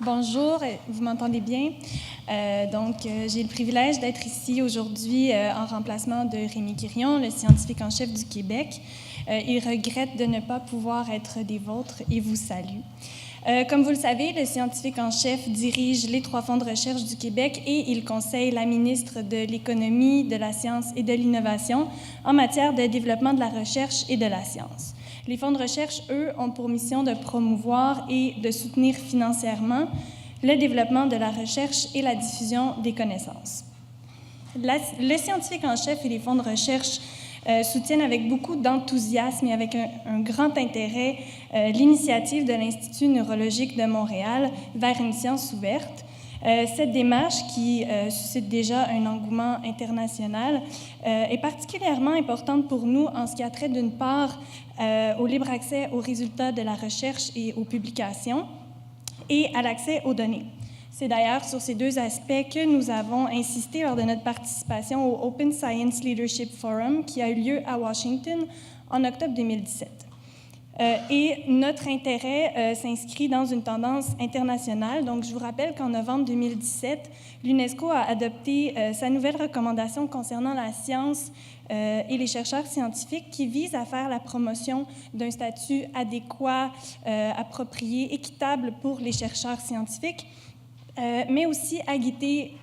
Bonjour, vous m'entendez bien? J'ai le privilège d'être ici aujourd'hui en remplacement de Rémi Quirion, le scientifique en chef du Québec. Il regrette de ne pas pouvoir être des vôtres et vous salue. Comme vous le savez, le scientifique en chef dirige les 3 fonds de recherche du Québec et il conseille la ministre de l'Économie, de la Science et de l'Innovation en matière de développement de la recherche et de la science. Les fonds de recherche, eux, ont pour mission de promouvoir et de soutenir financièrement le développement de la recherche et la diffusion des connaissances. Le scientifique en chef et les fonds de recherche soutiennent avec beaucoup d'enthousiasme et avec un grand intérêt l'initiative de l'Institut neurologique de Montréal vers une science ouverte. Cette démarche, qui suscite déjà un engouement international, est particulièrement importante pour nous en ce qui a trait d'une part au libre accès aux résultats de la recherche et aux publications et à l'accès aux données. C'est d'ailleurs sur ces 2 aspects que nous avons insisté lors de notre participation au Open Science Leadership Forum qui a eu lieu à Washington en octobre 2017. Et notre intérêt s'inscrit dans une tendance internationale. Donc, je vous rappelle qu'en novembre 2017, l'UNESCO a adopté sa nouvelle recommandation concernant la science et les chercheurs scientifiques qui vise à faire la promotion d'un statut adéquat, approprié, équitable pour les chercheurs scientifiques, mais aussi à guider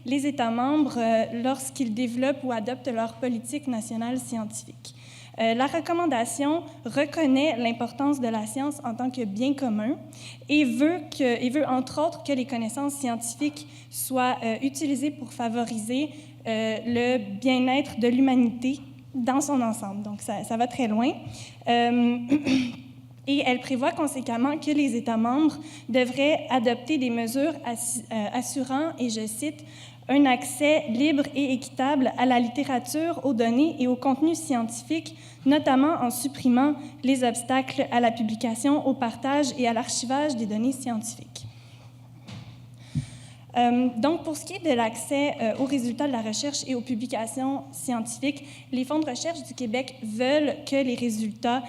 les États membres lorsqu'ils développent ou adoptent leur politique nationale scientifique. La recommandation reconnaît l'importance de la science en tant que bien commun et veut entre autres que les connaissances scientifiques soient utilisées pour favoriser le bien-être de l'humanité dans son ensemble. Donc, ça va très loin. Et elle prévoit conséquemment que les États membres devraient adopter des mesures assurant, et je cite, un accès libre et équitable à la littérature, aux données et aux contenus scientifiques, notamment en supprimant les obstacles à la publication, au partage et à l'archivage des données scientifiques. Donc, pour ce qui est de l'accès aux résultats de la recherche et aux publications scientifiques, les fonds de recherche du Québec veulent que les résultats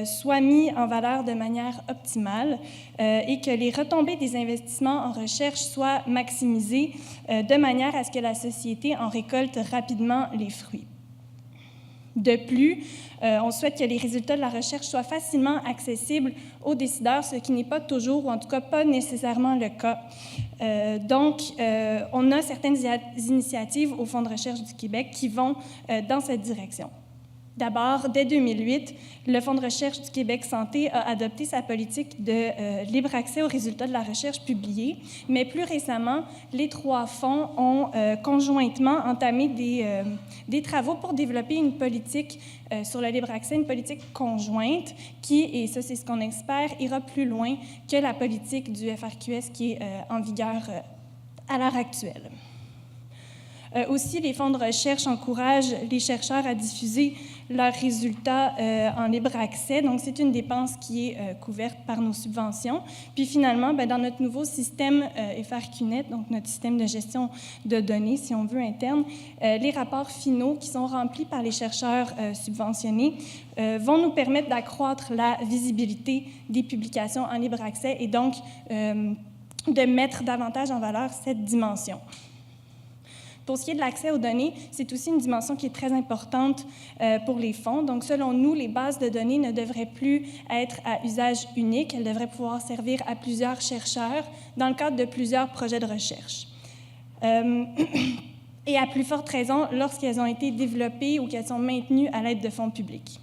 soient mis en valeur de manière optimale et que les retombées des investissements en recherche soient maximisées de manière à ce que la société en récolte rapidement les fruits. De plus, on souhaite que les résultats de la recherche soient facilement accessibles aux décideurs, ce qui n'est pas toujours, ou en tout cas pas nécessairement le cas. On a certaines initiatives au Fonds de recherche du Québec qui vont dans cette direction. D'abord, dès 2008, le Fonds de recherche du Québec Santé a adopté sa politique de libre accès aux résultats de la recherche publiée, mais plus récemment, les 3 fonds ont conjointement entamé des travaux pour développer une politique sur le libre accès, une politique conjointe qui, et ça c'est ce qu'on espère, ira plus loin que la politique du FRQS qui est en vigueur à l'heure actuelle. Aussi, les fonds de recherche encouragent les chercheurs à diffuser leurs résultats en libre accès. Donc, c'est une dépense qui est couverte par nos subventions. Puis finalement, dans notre nouveau système FRQNet, donc notre système de gestion de données, si on veut, interne, les rapports finaux qui sont remplis par les chercheurs subventionnés vont nous permettre d'accroître la visibilité des publications en libre accès et donc de mettre davantage en valeur cette dimension. Pour ce qui est de l'accès aux données, c'est aussi une dimension qui est très importante pour les fonds. Donc, selon nous, les bases de données ne devraient plus être à usage unique. Elles devraient pouvoir servir à plusieurs chercheurs dans le cadre de plusieurs projets de recherche. Et à plus forte raison lorsqu'elles ont été développées ou qu'elles sont maintenues à l'aide de fonds publics.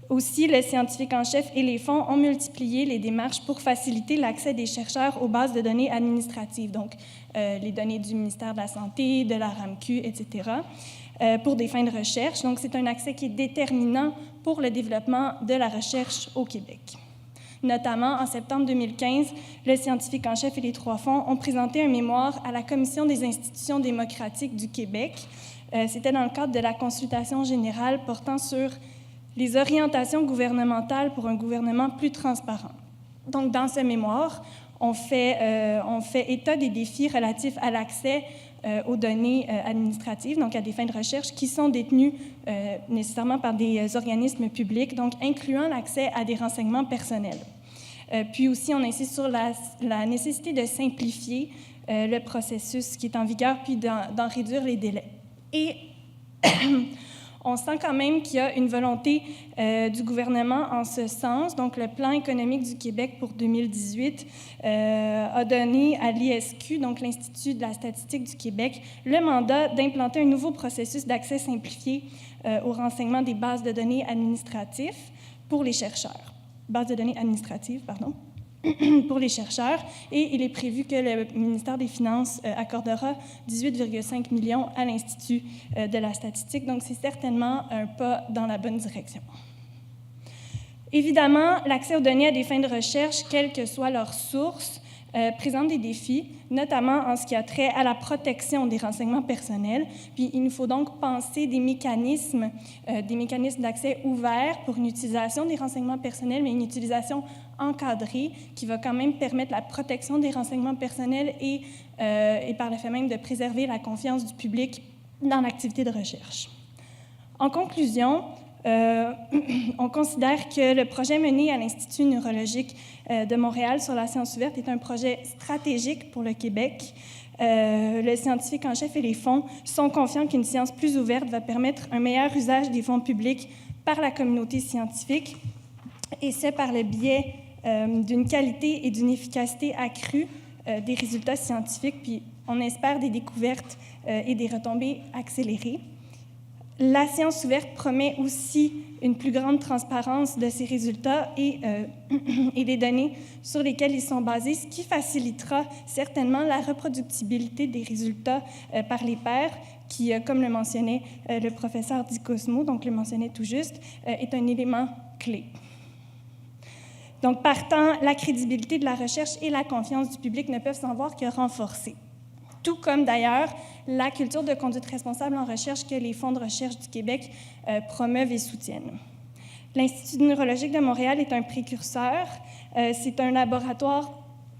Aussi, le scientifique en chef et les fonds ont multiplié les démarches pour faciliter l'accès des chercheurs aux bases de données administratives, donc les données du ministère de la Santé, de la RAMQ, etc., pour des fins de recherche. Donc, c'est un accès qui est déterminant pour le développement de la recherche au Québec. Notamment, en septembre 2015, le scientifique en chef et les 3 fonds ont présenté un mémoire à la Commission des institutions démocratiques du Québec. C'était dans le cadre de la consultation générale portant sur les orientations gouvernementales pour un gouvernement plus transparent. Donc, dans ce mémoire, on fait état des défis relatifs à l'accès aux données administratives, donc à des fins de recherche, qui sont détenues nécessairement par des organismes publics, donc incluant l'accès à des renseignements personnels. Puis aussi, on insiste sur la nécessité de simplifier le processus qui est en vigueur, puis d'en réduire les délais. Et on sent quand même qu'il y a une volonté du gouvernement en ce sens. Donc, le plan économique du Québec pour 2018 a donné à l'ISQ, donc l'Institut de la statistique du Québec, le mandat d'implanter un nouveau processus d'accès simplifié au renseignement des bases de données administratives pour les chercheurs. Bases de données administratives, pardon. Pour les chercheurs, et il est prévu que le ministère des Finances accordera 18,5 millions à l'Institut de la statistique. Donc, c'est certainement un pas dans la bonne direction. Évidemment, l'accès aux données à des fins de recherche, quelle que soit leur source, présente des défis, notamment en ce qui a trait à la protection des renseignements personnels. Puis, il nous faut donc penser des mécanismes d'accès ouverts pour une utilisation des renseignements personnels, mais une utilisation encadrée qui va quand même permettre la protection des renseignements personnels et par le fait même de préserver la confiance du public dans l'activité de recherche. En conclusion, on considère que le projet mené à l'Institut neurologique de Montréal sur la science ouverte est un projet stratégique pour le Québec. Le scientifique en chef et les fonds sont confiants qu'une science plus ouverte va permettre un meilleur usage des fonds publics par la communauté scientifique, et c'est par le biais d'une qualité et d'une efficacité accrue des résultats scientifiques, puis on espère des découvertes et des retombées accélérées. La science ouverte promet aussi une plus grande transparence de ces résultats et des données sur lesquelles ils sont basés, ce qui facilitera certainement la reproductibilité des résultats par les pairs, qui, comme le mentionnait le professeur Di Cosmo, donc le mentionnait tout juste, est un élément clé. Donc, partant, la crédibilité de la recherche et la confiance du public ne peuvent s'en voir que renforcées. Tout comme d'ailleurs la culture de conduite responsable en recherche que les fonds de recherche du Québec promeuvent et soutiennent. L'Institut neurologique de Montréal est un précurseur. C'est un laboratoire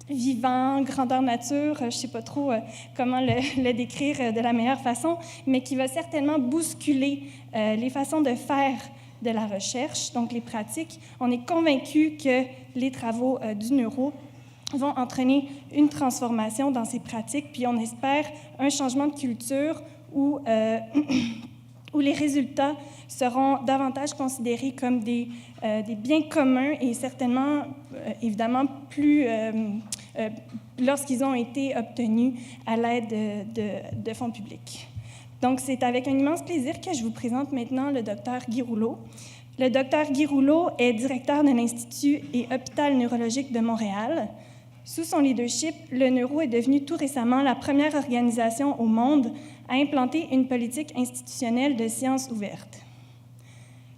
vivant, grandeur nature, je ne sais pas trop comment le décrire de la meilleure façon, mais qui va certainement bousculer les façons de faire de la recherche, donc les pratiques. On est convaincu que les travaux du neuro vont entraîner une transformation dans ces pratiques, puis on espère un changement de culture où les résultats seront davantage considérés comme des biens communs et certainement, évidemment, plus lorsqu'ils ont été obtenus à l'aide de fonds publics. Donc, c'est avec un immense plaisir que je vous présente maintenant le Dr Guy Rouleau. Le Dr Guy Rouleau est directeur de l'Institut et hôpital neurologique de Montréal. Sous son leadership, le Neuro est devenu tout récemment la première organisation au monde à implanter une politique institutionnelle de sciences ouvertes.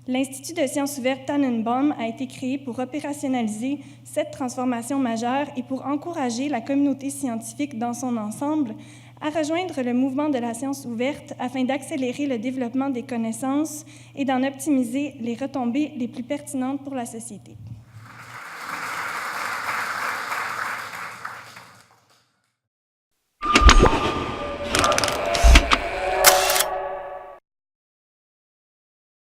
L'Institut de sciences ouvertes Tannenbaum a été créé pour opérationnaliser cette transformation majeure et pour encourager la communauté scientifique dans son ensemble à rejoindre le mouvement de la science ouverte afin d'accélérer le développement des connaissances et d'en optimiser les retombées les plus pertinentes pour la société.